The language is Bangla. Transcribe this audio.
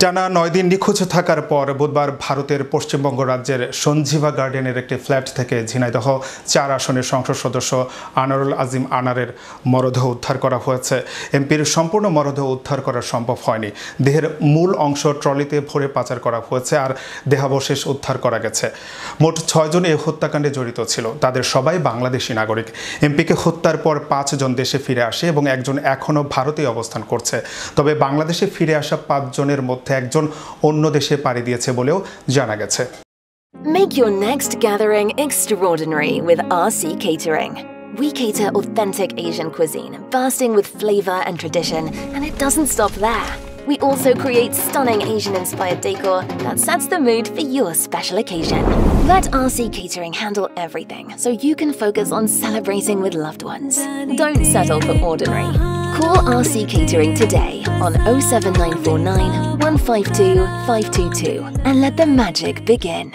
টানা 9 দিন নিখোঁজ থাকার পর বুধবার ভারতের পশ্চিমবঙ্গ রাজ্যের সঞ্জীবা গার্ডেনের একটি ফ্ল্যাট থেকে ঝিনাইদহ 4 আসনের সংসদ সদস্য আনারুল আজিম আনারের মরদেহ উদ্ধার করা হয়েছে। এমপির সম্পূর্ণ মরদেহ উদ্ধার করা সম্ভব হয়নি। দেহের মূল অংশ ট্রলিতে ভরে পাচার করা হয়েছে আর দেহাবশেষ উদ্ধার করা গেছে। মোট 6 জন এই হত্যাকাণ্ডে জড়িত ছিল। তাদের সবাই বাংলাদেশি নাগরিক। এমপিকে হত্যার পর 5 জন দেশে ফিরে আসে এবং একজন এখনও ভারতে অবস্থান করছে। তবে বাংলাদেশে ফিরে আসা 5 জনের মধ্যে একজন অন্য দেশে পাড়ি দিয়েছে বলেও জানা গেছে। Make your next gathering extraordinary with RC Catering. We cater authentic Asian cuisine, bursting with flavor and tradition, and it doesn't stop there. We also create stunning Asian-inspired decor that sets the mood for your special occasion. Let RC Catering handle everything so you can focus on celebrating with loved ones. Don't settle for ordinary. Call RC Catering today on 07949 152 522 and let the magic begin.